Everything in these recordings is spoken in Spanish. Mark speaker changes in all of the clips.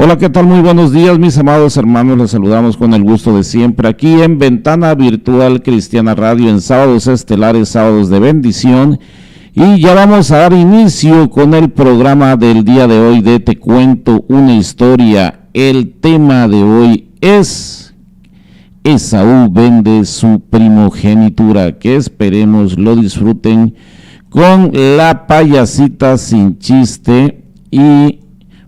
Speaker 1: Hola, ¿qué tal? Muy buenos días, mis amados hermanos. Les saludamos con el gusto de siempre aquí en Ventana Virtual Cristiana Radio en sábados estelares, sábados de bendición. Y ya vamos a dar inicio con el programa del día de hoy de Te Cuento una Historia. El tema de hoy es Esaú vende su primogenitura, que esperemos lo disfruten con la payasita sin chiste y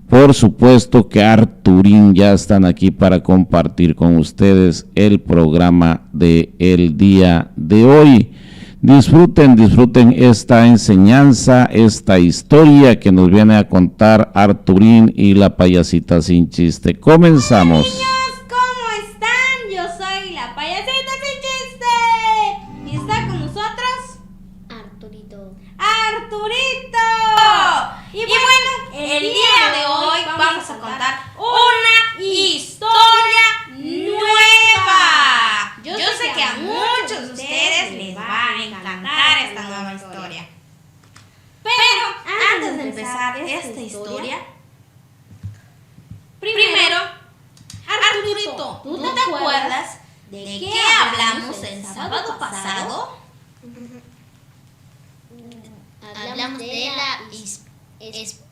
Speaker 1: por supuesto que Arturín ya están aquí para compartir con ustedes el programa del día de hoy. Disfruten esta enseñanza, esta historia que nos viene a contar Arturín y la payasita sin chiste. Comenzamos.
Speaker 2: Hola, niños, ¿cómo están? Yo soy la payasita sin chiste. ¿Y está con nosotros?
Speaker 3: Arturito.
Speaker 2: Y bueno, el día de hoy vamos a contar una historia nueva. Yo sé que a muchos de ustedes les va a encantar esta nueva historia. Pero antes de empezar esta historia, primero, Arturito, ¿tú te acuerdas de qué hablamos el sábado pasado?
Speaker 3: Hablamos de la esposa.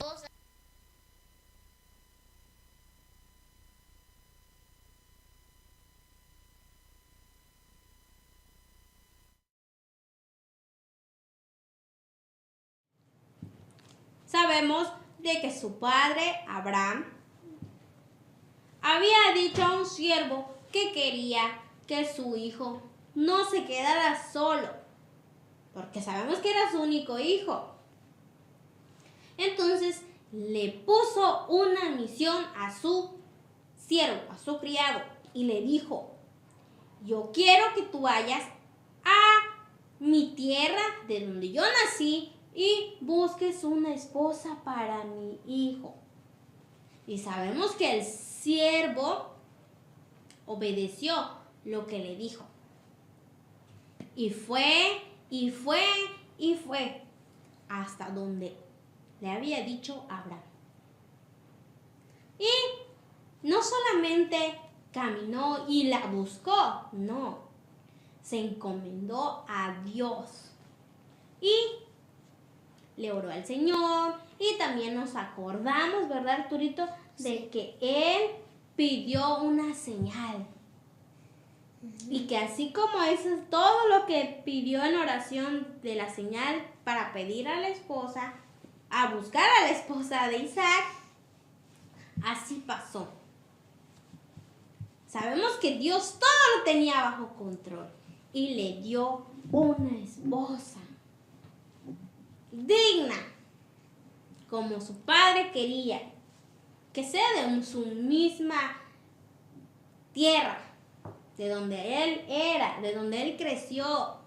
Speaker 2: Sabemos de que su padre, Abraham, había dicho a un siervo que quería que su hijo no se quedara solo, porque sabemos que era su único hijo. Entonces le puso una misión a su siervo, a su criado, y le dijo: yo quiero que tú vayas a mi tierra de donde yo nací y busques una esposa para mi hijo. Y sabemos que el siervo obedeció lo que le dijo. Y fue hasta donde le había dicho Abraham. Y no solamente caminó y la buscó, no, se encomendó a Dios y le oró al Señor. Y también nos acordamos, ¿verdad, Arturito?, de que él pidió una señal. Y que así como eso es todo lo que pidió en oración de la señal para pedir a la esposa, a buscar a la esposa de Isaac, así pasó. Sabemos que Dios todo lo tenía bajo control y le dio una esposa digna, como su padre quería, que sea de su misma tierra, de donde él era, de donde él creció,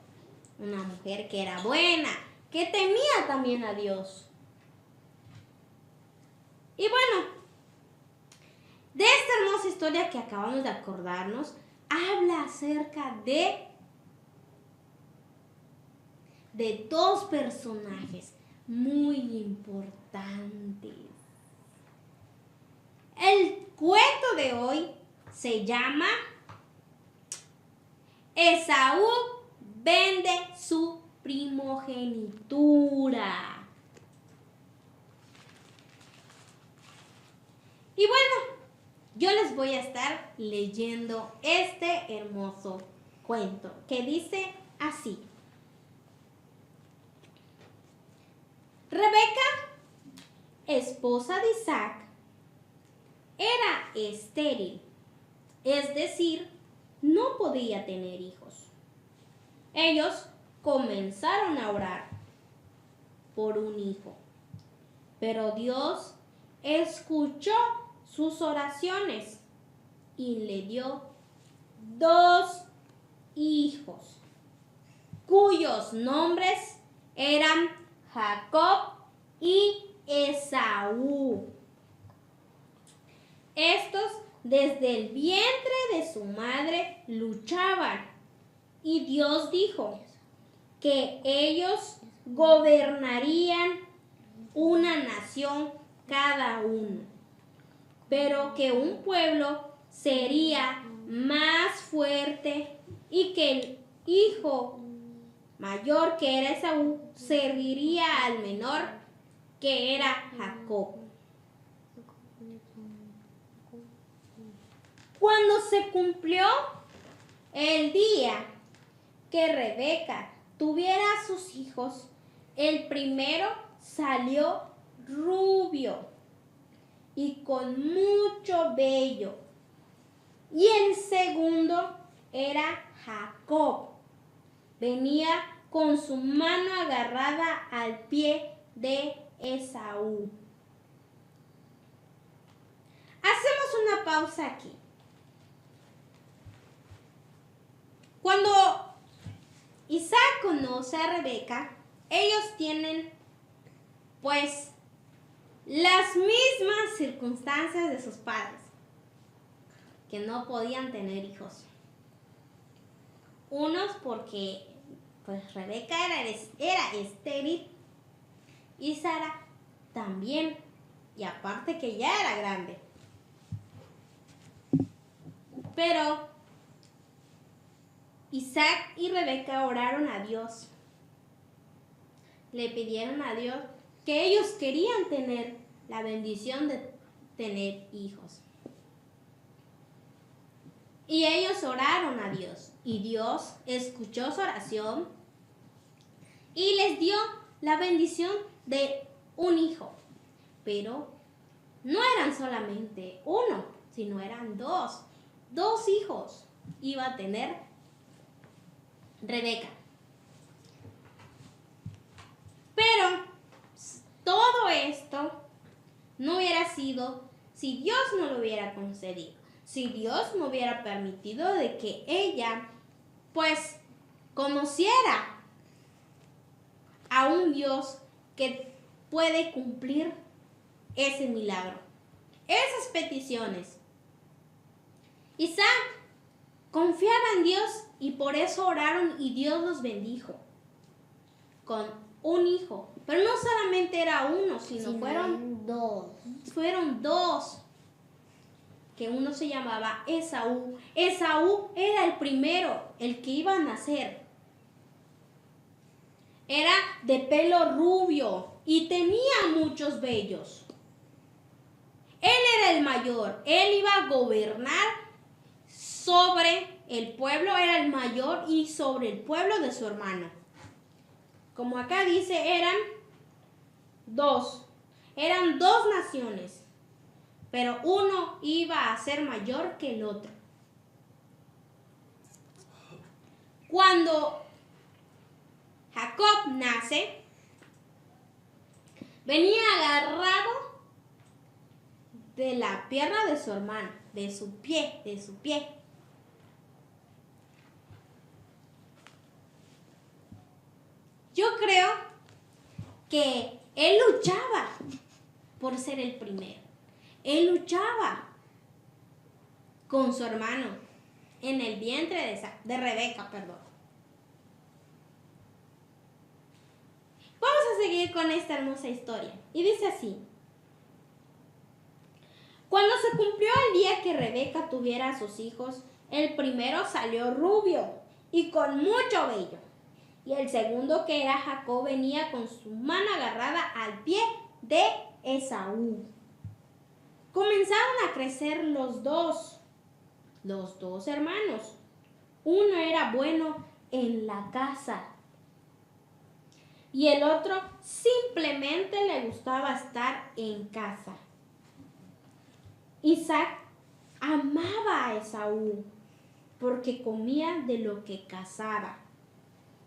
Speaker 2: una mujer que era buena, que temía también a Dios. Y bueno, de esta hermosa historia que acabamos de acordarnos, habla acerca de dos personajes muy importantes. El cuento de hoy se llama Esaú vende su primogenitura. Y bueno, yo les voy a estar leyendo este hermoso cuento que dice así. Rebeca, esposa de Isaac, era estéril, es decir, no podía tener hijos. Ellos comenzaron a orar por un hijo, pero Dios escuchó sus oraciones y le dio 2 hijos, cuyos nombres eran Jacob y Esaú. Estos desde el vientre de su madre luchaban y Dios dijo que ellos gobernarían una nación cada uno. pero que un pueblo sería más fuerte y que el hijo mayor, que era Esaú, serviría al menor, que era Jacob. Cuando se cumplió el día que Rebeca tuviera a sus hijos, el primero salió rubio y con mucho vello, y el segundo era Jacob. Venía con su mano agarrada al pie de Esaú. Hacemos una pausa aquí. Cuando Isaac conoce a Rebeca, ellos tienen pues las mismas circunstancias de sus padres, que no podían tener hijos. Unos porque pues Rebeca era estéril y Sara también, y aparte que ya era grande. Pero Isaac y Rebeca oraron a Dios. Le pidieron a Dios que ellos querían tener la bendición de tener hijos. Y ellos oraron a Dios, y Dios escuchó su oración y les dio la bendición de un hijo. Pero no eran solamente uno, sino eran dos. Dos hijos iba a tener Rebeca. Pero todo esto no hubiera sido si Dios no lo hubiera concedido. Si Dios no hubiera permitido de que ella pues conociera a un Dios que puede cumplir ese milagro, esas peticiones. Isaac confiaba en Dios y por eso oraron y Dios los bendijo con un hijo. Pero no solamente era uno, sino fueron dos. Fueron dos. Que uno se llamaba Esaú. Esaú era el primero, el que iba a nacer. Era de pelo rubio y tenía muchos vellos. Él era el mayor, él iba a gobernar sobre el pueblo, era el mayor y sobre el pueblo de su hermano. Como acá dice, eran dos naciones. Pero uno iba a ser mayor que el otro. Cuando Jacob nace, venía agarrado de la pierna de su hermano, de su pie. Yo creo que él luchaba por ser el primero. Él luchaba con su hermano en el vientre de Rebeca, perdón. Vamos a seguir con esta hermosa historia. Y dice así. Cuando se cumplió el día que Rebeca tuviera a sus hijos, el primero salió rubio y con mucho vello. Y el segundo, que era Jacob, venía con su mano agarrada al pie de Esaú. Comenzaron a crecer los dos hermanos. Uno era bueno en la casa y el otro simplemente le gustaba estar en casa. Isaac amaba a Esaú porque comía de lo que cazaba,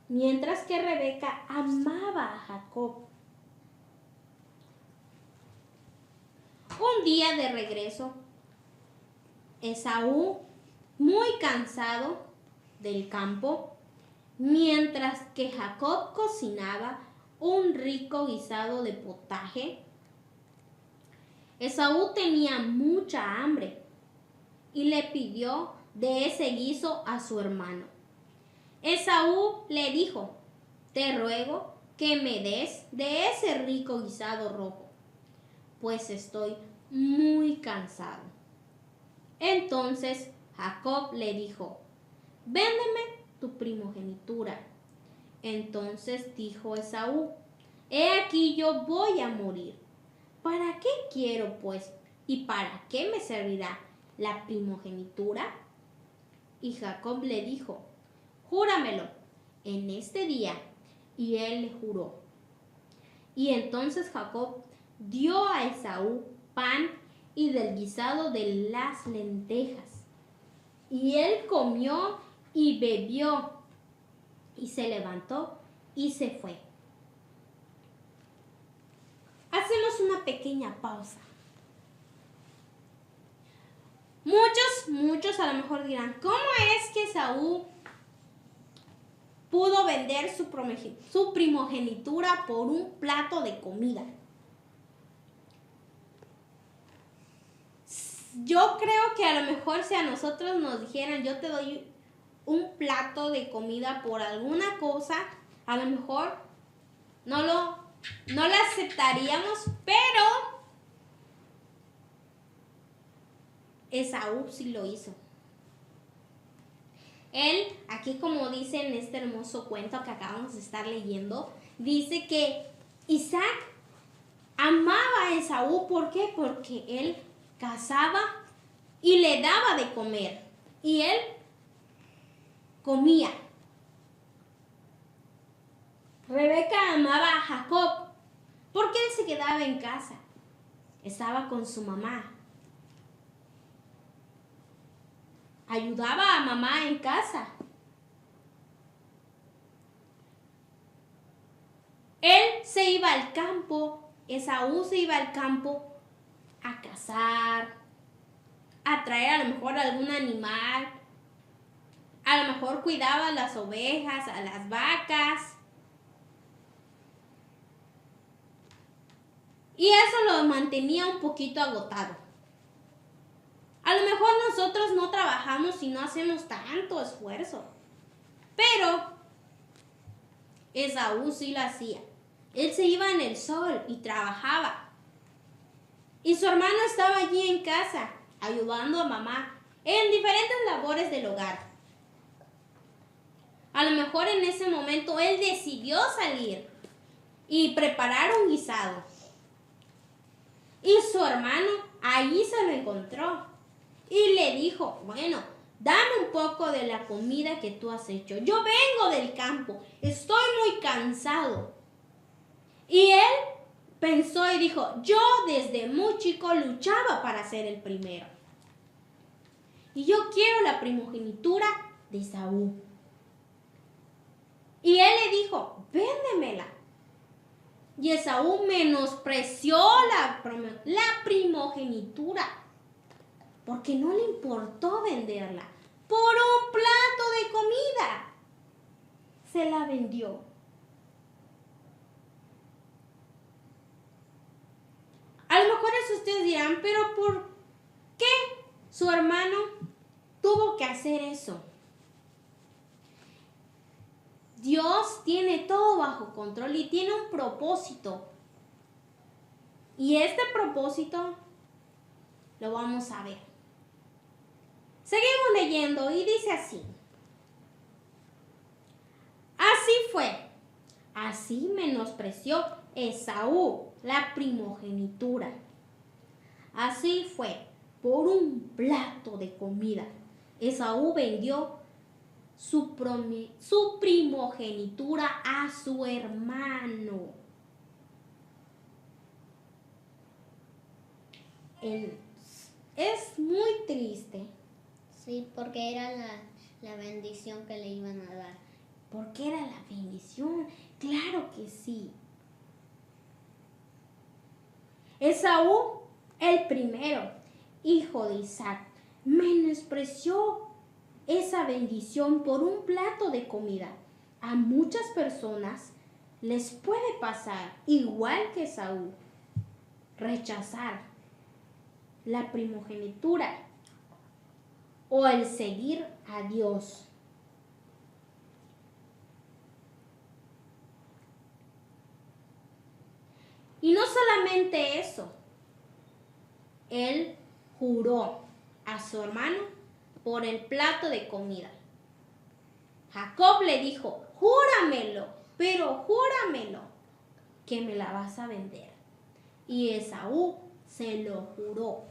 Speaker 2: mientras que Rebeca amaba a Jacob. Un día de regreso, Esaú, muy cansado del campo, mientras que Jacob cocinaba un rico guisado de potaje, Esaú tenía mucha hambre y le pidió de ese guiso a su hermano. Esaú le dijo: te ruego que me des de ese rico guisado rojo, pues estoy muy cansado. Entonces Jacob le dijo, véndeme tu primogenitura. Entonces dijo Esaú, he aquí yo voy a morir. ¿Para qué quiero, pues, y para qué me servirá la primogenitura? Y Jacob le dijo, júramelo en este día. Y él le juró. Y entonces Jacob dio a Esaú pan y del guisado de las lentejas. Y él comió y bebió, y se levantó y se fue. Hacemos una pequeña pausa. Muchos a lo mejor dirán, ¿cómo es que Esaú pudo vender su primogenitura por un plato de comida? Yo creo que a lo mejor si a nosotros nos dijeran, yo te doy un plato de comida por alguna cosa, a lo mejor no lo aceptaríamos, pero Esaú sí lo hizo. Él, aquí como dice en este hermoso cuento que acabamos de estar leyendo, dice que Isaac amaba a Esaú. ¿Por qué? Porque él cazaba y le daba de comer. Y él comía. Rebeca amaba a Jacob porque él se quedaba en casa. Estaba con su mamá. Ayudaba a mamá en casa. Él se iba al campo, Esaú se iba al campo a cazar, a traer a lo mejor algún animal, a lo mejor cuidaba a las ovejas, a las vacas. Y eso lo mantenía un poquito agotado. A lo mejor nosotros no trabajamos y no hacemos tanto esfuerzo, pero Esaú sí lo hacía. Él se iba en el sol y trabajaba. Y su hermano estaba allí en casa, ayudando a mamá en diferentes labores del hogar. A lo mejor en ese momento él decidió salir y preparar un guisado. Y su hermano allí se lo encontró. Y le dijo, bueno, dame un poco de la comida que tú has hecho. Yo vengo del campo, estoy muy cansado. Y él pensó y dijo, yo desde muy chico luchaba para ser el primero. Y yo quiero la primogenitura de Esaú. Y él le dijo, véndemela. Y Esaú menospreció la primogenitura, porque no le importó venderla. Por un plato de comida se la vendió. A lo mejor eso ustedes dirán, pero ¿por qué su hermano tuvo que hacer eso? Dios tiene todo bajo control y tiene un propósito. Y este propósito lo vamos a ver. Seguimos leyendo y dice así. Así fue. Así menospreció Esaú la primogenitura. Así fue. Por un plato de comida, Esaú vendió su primogenitura a su hermano. Es muy triste.
Speaker 3: Sí, porque era la bendición que le iban a dar.
Speaker 2: Porque era la bendición, claro que sí. Esaú, el primero, hijo de Isaac, menospreció esa bendición por un plato de comida. A muchas personas les puede pasar, igual que Esaú, rechazar la primogenitura o el seguir a Dios. Y no solamente eso, él juró a su hermano por el plato de comida. Jacob le dijo, júramelo, pero júramelo, que me la vas a vender. Y Esaú se lo juró.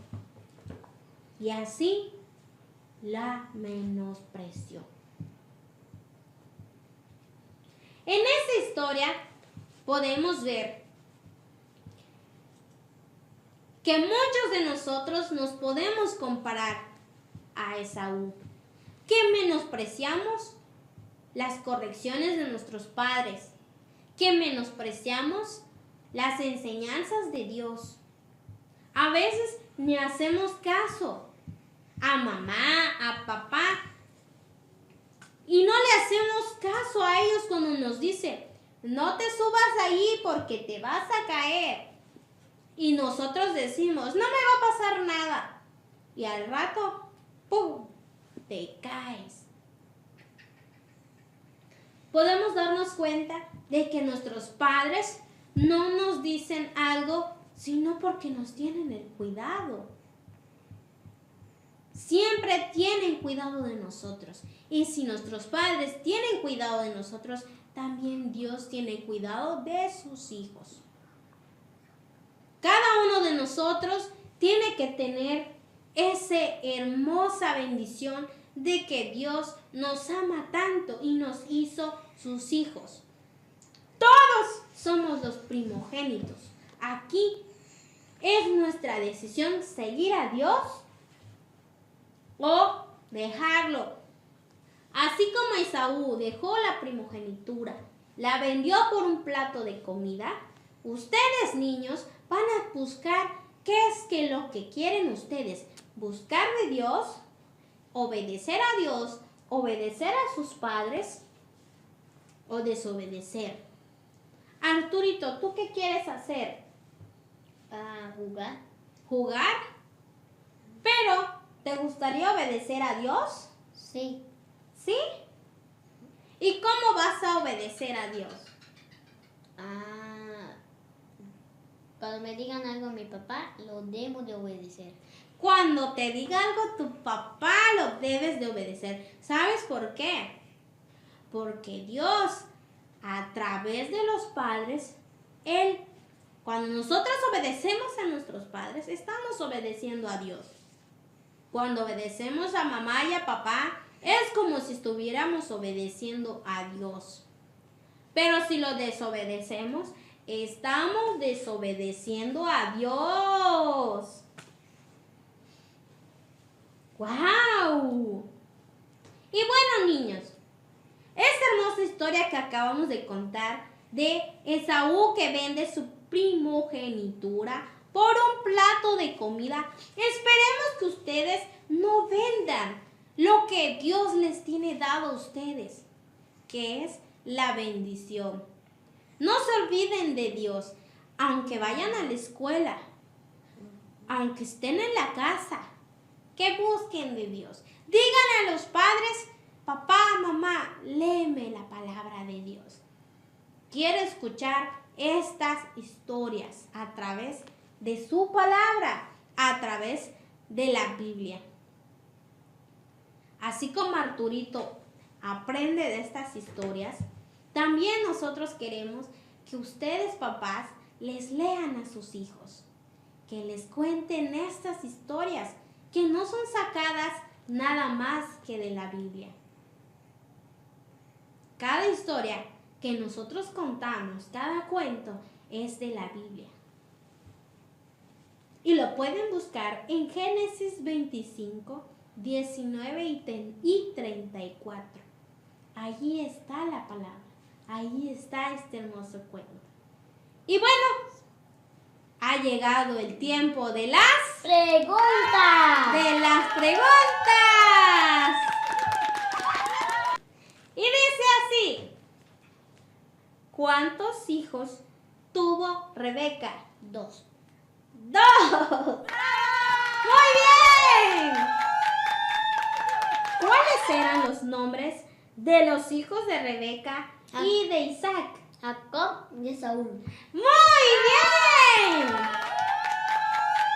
Speaker 2: Y así la menospreció. En esta historia podemos ver que muchos de nosotros nos podemos comparar a Esaú, que menospreciamos las correcciones de nuestros padres, que menospreciamos las enseñanzas de Dios. A veces ni hacemos caso a mamá, a papá, y no le hacemos caso a ellos cuando nos dicen, no te subas ahí porque te vas a caer. Y nosotros decimos, no me va a pasar nada. Y al rato, ¡pum!, te caes. Podemos darnos cuenta de que nuestros padres no nos dicen algo, sino porque nos tienen el cuidado. Siempre tienen cuidado de nosotros. Y si nuestros padres tienen cuidado de nosotros, también Dios tiene cuidado de sus hijos. Cada uno de nosotros tiene que tener esa hermosa bendición de que Dios nos ama tanto y nos hizo sus hijos. Todos somos los primogénitos. Aquí es nuestra decisión seguir a Dios o dejarlo. Así como Esaú dejó la primogenitura, la vendió por un plato de comida, ustedes, niños, van a buscar qué es lo que quieren ustedes. Buscar de Dios, obedecer a Dios, obedecer a sus padres o desobedecer. Arturito, ¿tú qué quieres hacer?
Speaker 3: Jugar.
Speaker 2: ¿Jugar? Pero, ¿te gustaría obedecer a Dios?
Speaker 3: Sí.
Speaker 2: ¿Sí? ¿Y cómo vas a obedecer a Dios?
Speaker 3: Cuando me digan algo a mi papá, lo debo de obedecer.
Speaker 2: Cuando te diga algo tu papá, lo debes de obedecer. ¿Sabes por qué? Porque Dios, a través de los padres, cuando nosotros obedecemos a nuestros padres, estamos obedeciendo a Dios. Cuando obedecemos a mamá y a papá, es como si estuviéramos obedeciendo a Dios. Pero si lo desobedecemos, estamos desobedeciendo a Dios. ¡Wow! Y bueno, niños, esta hermosa historia que acabamos de contar de Esaú que vende su primogenitura por un plato de comida, esperemos que ustedes no vendan lo que Dios les tiene dado a ustedes, que es la bendición. No se olviden de Dios, aunque vayan a la escuela, aunque estén en la casa, que busquen de Dios. Díganle a los padres, papá, mamá, léeme la palabra de Dios. Quiero escuchar estas historias a través de su palabra, a través de la Biblia. Así como Arturito aprende de estas historias, también nosotros queremos que ustedes, papás, les lean a sus hijos, que les cuenten estas historias que no son sacadas nada más que de la Biblia. Cada historia que nosotros contamos, cada cuento, es de la Biblia. Y lo pueden buscar en Génesis 25, 19 y 34. Allí está la palabra. Ahí está este hermoso cuento. Y bueno, ha llegado el tiempo de las
Speaker 3: ¡preguntas!
Speaker 2: preguntas. Y dice así: ¿cuántos hijos tuvo Rebeca?
Speaker 3: 2.
Speaker 2: ¡2! ¡Muy bien! ¿Cuáles eran los nombres de los hijos de Rebeca y de Isaac?
Speaker 3: Jacob y Esaú.
Speaker 2: ¡Muy bien!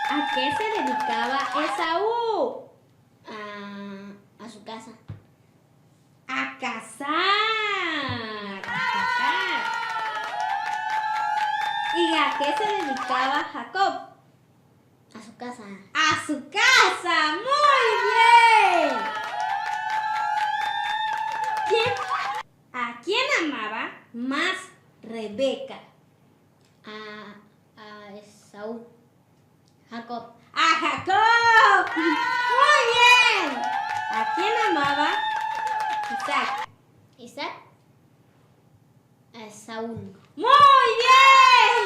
Speaker 2: ¿A qué se dedicaba Esaú?
Speaker 3: A su casa.
Speaker 2: A cazar. ¿Y a qué se dedicaba Jacob?
Speaker 3: A su casa.
Speaker 2: ¡A su casa! ¡Muy bien! ¿A quién amaba más Rebeca?
Speaker 3: A Esaú. Jacob.
Speaker 2: ¡A Jacob! ¡Muy bien! ¿A quién amaba Isaac?
Speaker 3: Isaac. A Saúl.
Speaker 2: ¡Muy bien!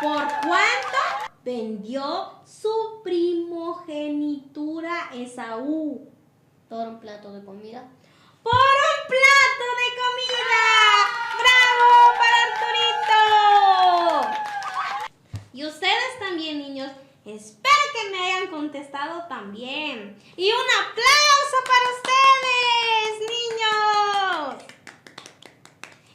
Speaker 2: ¿Por cuánto vendió su primogenitura Esaú?
Speaker 3: Por un plato de comida.
Speaker 2: ¡Por un plato de comida! ¡Bravo para Arturito! Y ustedes también, niños, espero que me hayan contestado también. ¡Y un aplauso para ustedes, niños!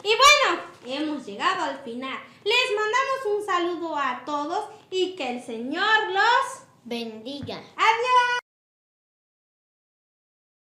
Speaker 2: Y bueno, hemos llegado al final. Les mandamos un saludo a todos y que el Señor los
Speaker 3: Bendiga.
Speaker 2: ¡Adiós!